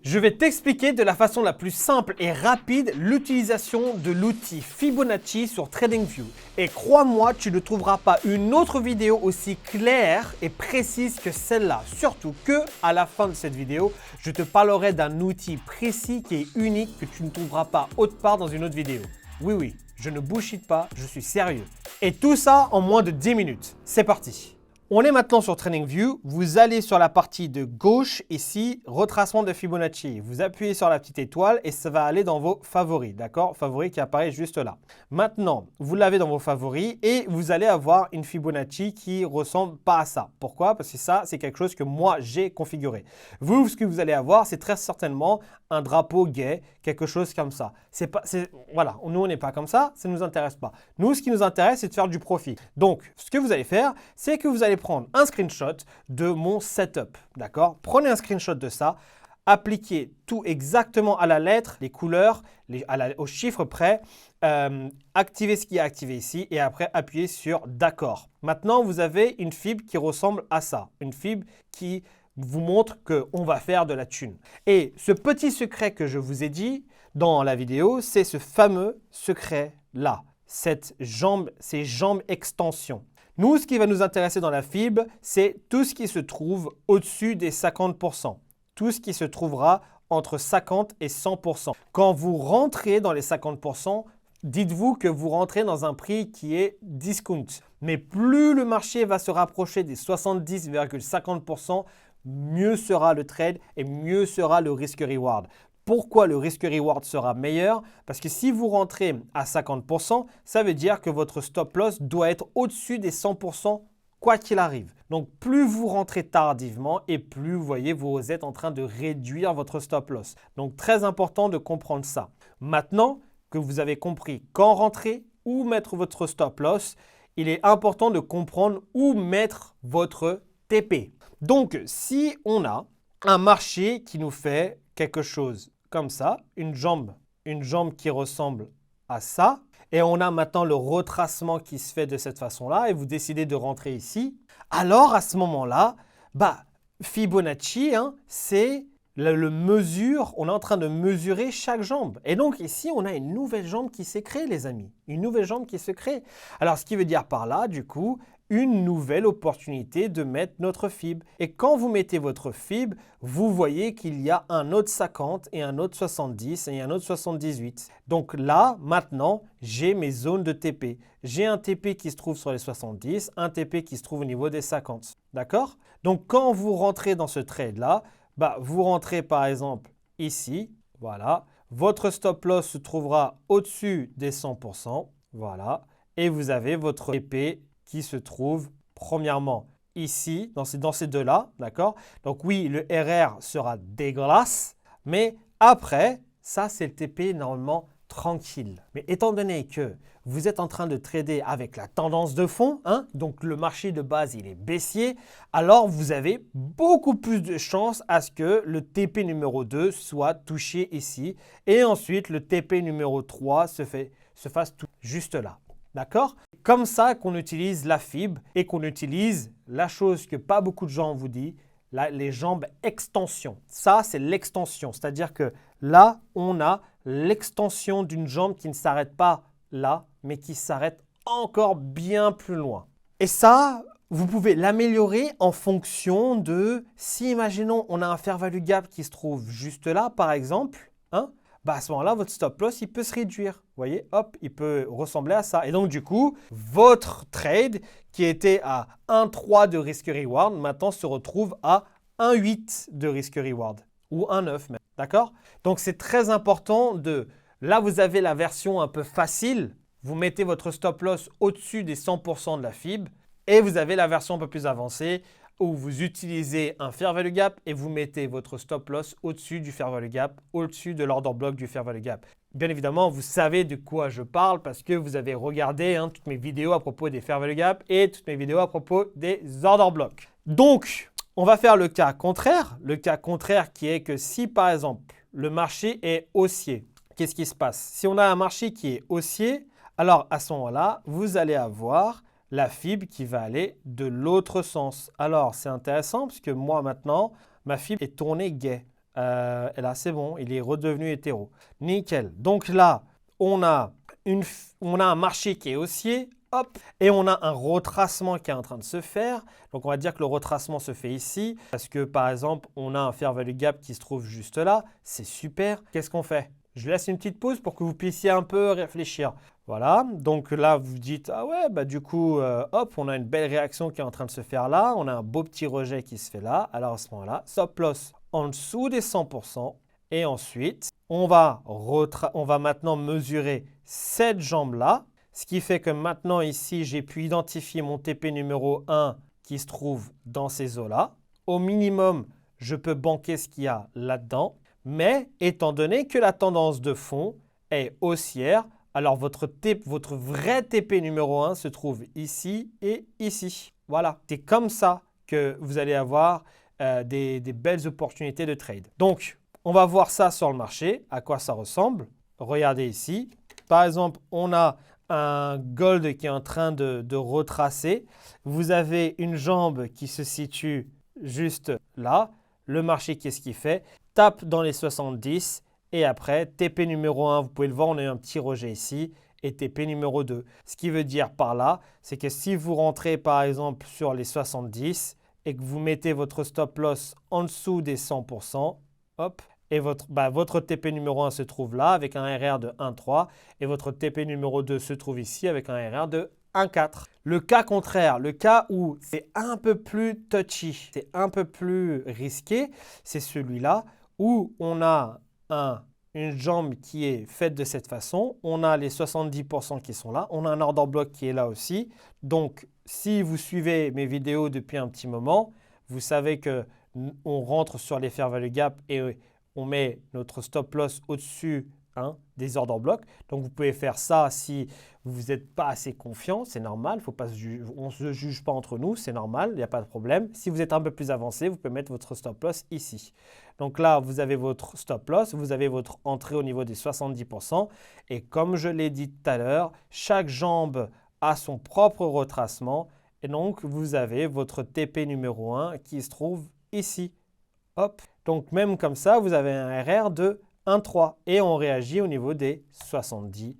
Je vais t'expliquer de la façon la plus simple et rapide l'utilisation de l'outil Fibonacci sur TradingView. Et crois-moi, tu ne trouveras pas une autre vidéo aussi claire et précise que celle-là. Surtout que, à la fin de cette vidéo, je te parlerai d'un outil précis qui est unique que tu ne trouveras pas autre part dans une autre vidéo. Oui, je ne bullshit pas, je suis sérieux. Et tout ça en moins de 10 minutes. C'est parti! On est maintenant sur TradingView. Vous allez sur la partie de gauche ici, retracement de Fibonacci. Vous appuyez sur la petite étoile et ça va aller dans vos favoris, d'accord? Favoris qui apparaît juste là. Maintenant, vous l'avez dans vos favoris et vous allez avoir une Fibonacci qui ressemble pas à ça. Pourquoi? Parce que ça, c'est quelque chose que moi, j'ai configuré. Vous, ce que vous allez avoir, c'est très certainement un drapeau gay, quelque chose comme ça. Voilà, nous, on n'est pas comme ça ne nous intéresse pas. Nous, ce qui nous intéresse, c'est de faire du profit. Donc, ce que vous allez faire, c'est que vous allez prendre un screenshot de mon setup, d'accord? Prenez un screenshot de ça, appliquez tout exactement à la lettre, les couleurs, au chiffre près, activez ce qui est activé ici et après appuyez sur d'accord. Maintenant, vous avez une fibre qui ressemble à ça, une fibre qui vous montre qu'on va faire de la thune. Et ce petit secret que je vous ai dit dans la vidéo, c'est ce fameux secret-là, ces jambes extension. Nous, ce qui va nous intéresser dans la fibre, c'est tout ce qui se trouve au-dessus des 50%. Tout ce qui se trouvera entre 50 et 100%. Quand vous rentrez dans les 50%, dites-vous que vous rentrez dans un prix qui est discount. Mais plus le marché va se rapprocher des 70,50%, mieux sera le trade et mieux sera le risque-reward. Pourquoi le risque-reward sera meilleur? Parce que si vous rentrez à 50%, ça veut dire que votre stop-loss doit être au-dessus des 100% quoi qu'il arrive. Donc, plus vous rentrez tardivement et plus vous voyez, vous êtes en train de réduire votre stop-loss. Donc, très important de comprendre ça. Maintenant que vous avez compris quand rentrer, où mettre votre stop-loss, il est important de comprendre où mettre votre TP. Donc, si on a un marché qui nous fait quelque chose comme ça, une jambe qui ressemble à ça, et on a maintenant le retracement qui se fait de cette façon-là, et vous décidez de rentrer ici, alors à ce moment-là, Fibonacci, c'est le mesure, on est en train de mesurer chaque jambe. Et donc ici, on a une nouvelle jambe qui s'est créée, les amis. Une nouvelle jambe qui se crée. Alors, ce qui veut dire par là, du coup, une nouvelle opportunité de mettre notre fibre. Et quand vous mettez votre fibre, vous voyez qu'il y a un autre 50 et un autre 70 et un autre 78. Donc là, maintenant, j'ai mes zones de TP. J'ai un TP qui se trouve sur les 70, un TP qui se trouve au niveau des 50. D'accord? Donc, quand vous rentrez dans ce trade-là, vous rentrez par exemple ici, voilà. Votre stop loss se trouvera au-dessus des 100%, voilà. Et vous avez votre TP qui se trouve premièrement ici, dans ces deux-là, d'accord? Donc oui, le RR sera dégueulasse, mais après, ça c'est le TP normalement tranquille. Mais étant donné que vous êtes en train de trader avec la tendance de fond, donc le marché de base il est baissier, alors vous avez beaucoup plus de chances à ce que le TP numéro 2 soit touché ici et ensuite le TP numéro 3 se fasse tout juste là. D'accord? Comme ça qu'on utilise la fibre et qu'on utilise la chose que pas beaucoup de gens vous disent, les jambes extension. Ça, c'est l'extension. C'est-à-dire que là, on a l'extension d'une jambe qui ne s'arrête pas là, mais qui s'arrête encore bien plus loin. Et ça, vous pouvez l'améliorer en fonction de, si imaginons, on a un fair value gap qui se trouve juste là, par exemple, à ce moment-là, votre stop loss, il peut se réduire. Vous voyez, hop, il peut ressembler à ça. Et donc, du coup, votre trade qui était à 1,3 de risque-reward, maintenant se retrouve à 1,8 de risque-reward ou 1,9 même. D'accord? Donc, c'est très important de… Là, vous avez la version un peu facile. Vous mettez votre stop loss au-dessus des 100% de la fibre et vous avez la version un peu plus avancée où vous utilisez un fair value gap et vous mettez votre stop loss au-dessus du fair value gap, au-dessus de l'order block du fair value gap. Bien évidemment, vous savez de quoi je parle parce que vous avez regardé toutes mes vidéos à propos des fair value gap et toutes mes vidéos à propos des order blocks. Donc, on va faire le cas contraire. Le cas contraire qui est que si par exemple, le marché est haussier, qu'est-ce qui se passe? Si on a un marché qui est haussier, alors à ce moment-là, vous allez avoir la fibre qui va aller de l'autre sens. Alors, c'est intéressant parce que moi, maintenant, ma fibre est tournée gay. Et là, c'est bon, il est redevenu hétéro. Nickel. Donc là, on a un marché qui est haussier. Hop, et on a un retracement qui est en train de se faire. Donc, on va dire que le retracement se fait ici parce que, par exemple, on a un fair value gap qui se trouve juste là. C'est super. Qu'est-ce qu'on fait? Je laisse une petite pause pour que vous puissiez un peu réfléchir. Voilà, donc là, vous dites, ah ouais, bah du coup, hop, on a une belle réaction qui est en train de se faire là. On a un beau petit rejet qui se fait là. Alors, à ce moment-là, stop loss en dessous des 100%. Et ensuite, on va maintenant mesurer cette jambe-là. Ce qui fait que maintenant ici, j'ai pu identifier mon TP numéro 1 qui se trouve dans ces eaux-là. Au minimum, je peux banquer ce qu'il y a là-dedans. Mais étant donné que la tendance de fond est haussière, alors votre vrai TP numéro 1 se trouve ici et ici. Voilà, c'est comme ça que vous allez avoir des belles opportunités de trade. Donc, on va voir ça sur le marché, à quoi ça ressemble. Regardez ici. Par exemple, on a un gold qui est en train de retracer. Vous avez une jambe qui se situe juste là. Le marché, qu'est-ce qu'il fait? Tape dans les 70 et après, TP numéro 1, vous pouvez le voir, on a eu un petit rejet ici et TP numéro 2. Ce qui veut dire par là, c'est que si vous rentrez par exemple sur les 70 et que vous mettez votre stop loss en dessous des 100%, hop, et votre TP numéro 1 se trouve là avec un RR de 1,3 et votre TP numéro 2 se trouve ici avec un RR de 1,4. Le cas contraire, le cas où c'est un peu plus touchy, c'est un peu plus risqué, c'est celui-là où on a une jambe qui est faite de cette façon, on a les 70% qui sont là, on a un order block qui est là aussi. Donc, si vous suivez mes vidéos depuis un petit moment, vous savez qu'on rentre sur les fair value gap et on met notre stop loss au-dessus des order blocks. Donc, vous pouvez faire ça si vous n'êtes pas assez confiant, c'est normal. On ne se juge pas entre nous, c'est normal, il n'y a pas de problème. Si vous êtes un peu plus avancé, vous pouvez mettre votre stop loss ici. Donc là, vous avez votre stop loss, vous avez votre entrée au niveau des 70%. Et comme je l'ai dit tout à l'heure, chaque jambe a son propre retracement. Et donc, vous avez votre TP numéro 1 qui se trouve ici. Hop. Donc, même comme ça, vous avez un RR de 1,3 et on réagit au niveau des 70%.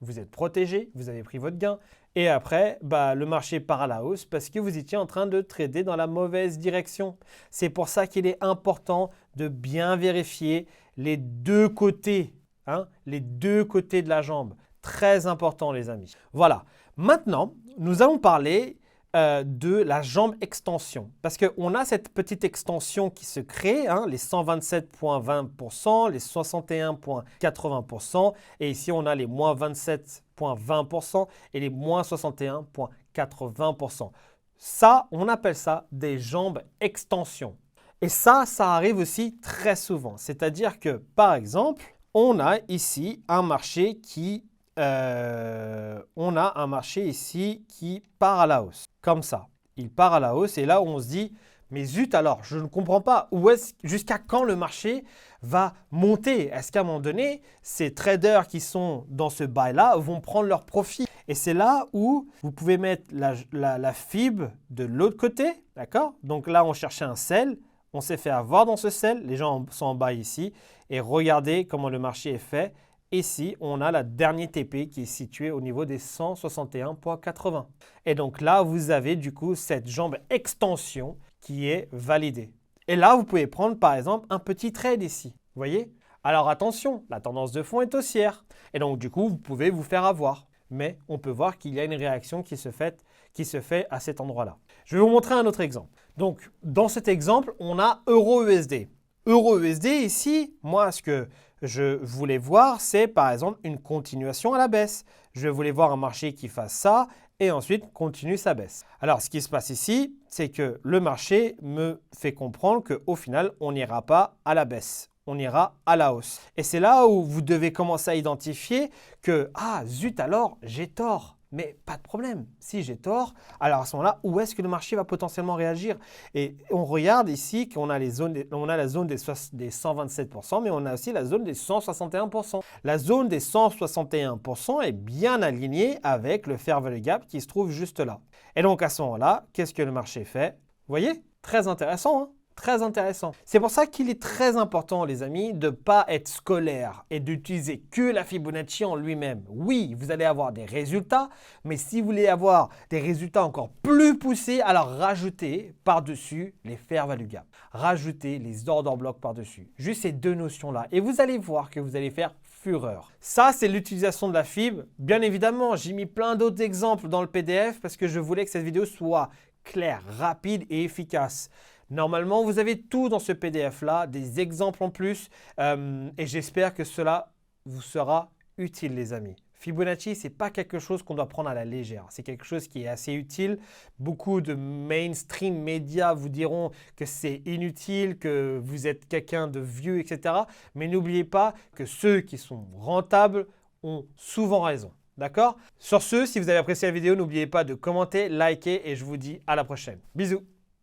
Vous êtes protégé, vous avez pris votre gain et après, le marché part à la hausse parce que vous étiez en train de trader dans la mauvaise direction. C'est pour ça qu'il est important de bien vérifier les deux côtés, les deux côtés de la jambe. Très important les amis. Voilà, maintenant, nous allons parler de la jambe extension. Parce qu'on a cette petite extension qui se crée, les 127,20%, les 61,80%. Et ici, on a les moins 27,20% et les moins 61,80%. Ça, on appelle ça des jambes extension. Et ça arrive aussi très souvent. C'est-à-dire que, par exemple, on a ici un marché qui ici qui part à la hausse, comme ça. Il part à la hausse et là, on se dit, mais zut alors, je ne comprends pas jusqu'à quand le marché va monter. Est-ce qu'à un moment donné, ces traders qui sont dans ce buy-là vont prendre leur profit? Et c'est là où vous pouvez mettre la FIB de l'autre côté, d'accord? Donc là, on cherchait un sell, on s'est fait avoir dans ce sell, les gens sont en buy ici et regardez comment le marché est fait. Ici, on a la dernière TP qui est située au niveau des 161,80. Et donc là, vous avez du coup cette jambe extension qui est validée. Et là, vous pouvez prendre par exemple un petit trade ici. Vous voyez? Alors attention, la tendance de fond est haussière. Et donc du coup, vous pouvez vous faire avoir. Mais on peut voir qu'il y a une réaction qui se fait à cet endroit-là. Je vais vous montrer un autre exemple. Donc, dans cet exemple, on a Euro-USD. Euro-USD ici, moi, ce que je voulais voir, c'est par exemple une continuation à la baisse. Je voulais voir un marché qui fasse ça et ensuite continue sa baisse. Alors, ce qui se passe ici, c'est que le marché me fait comprendre qu'au final, on n'ira pas à la baisse. On ira à la hausse. Et c'est là où vous devez commencer à identifier que, ah zut alors, j'ai tort. Mais pas de problème, si j'ai tort, alors à ce moment-là, où est-ce que le marché va potentiellement réagir? Et on regarde ici qu'on a, on a la zone des 127%, mais on a aussi la zone des 161%. La zone des 161% est bien alignée avec le fair value gap qui se trouve juste là. Et donc à ce moment-là, qu'est-ce que le marché fait? Vous voyez? Très intéressant, hein? Très intéressant. C'est pour ça qu'il est très important, les amis, de ne pas être scolaire et d'utiliser que la Fibonacci en lui-même. Oui, vous allez avoir des résultats, mais si vous voulez avoir des résultats encore plus poussés, alors rajoutez par-dessus les fair value gap. Rajoutez les order blocks par-dessus. Juste ces deux notions-là. Et vous allez voir que vous allez faire fureur. Ça, c'est l'utilisation de la fib. Bien évidemment, j'ai mis plein d'autres exemples dans le PDF parce que je voulais que cette vidéo soit claire, rapide et efficace. Normalement, vous avez tout dans ce PDF-là, des exemples en plus et j'espère que cela vous sera utile, les amis. Fibonacci, ce n'est pas quelque chose qu'on doit prendre à la légère. C'est quelque chose qui est assez utile. Beaucoup de mainstream médias vous diront que c'est inutile, que vous êtes quelqu'un de vieux, etc. Mais n'oubliez pas que ceux qui sont rentables ont souvent raison. D'accord? Sur ce, si vous avez apprécié la vidéo, n'oubliez pas de commenter, liker et je vous dis à la prochaine. Bisous!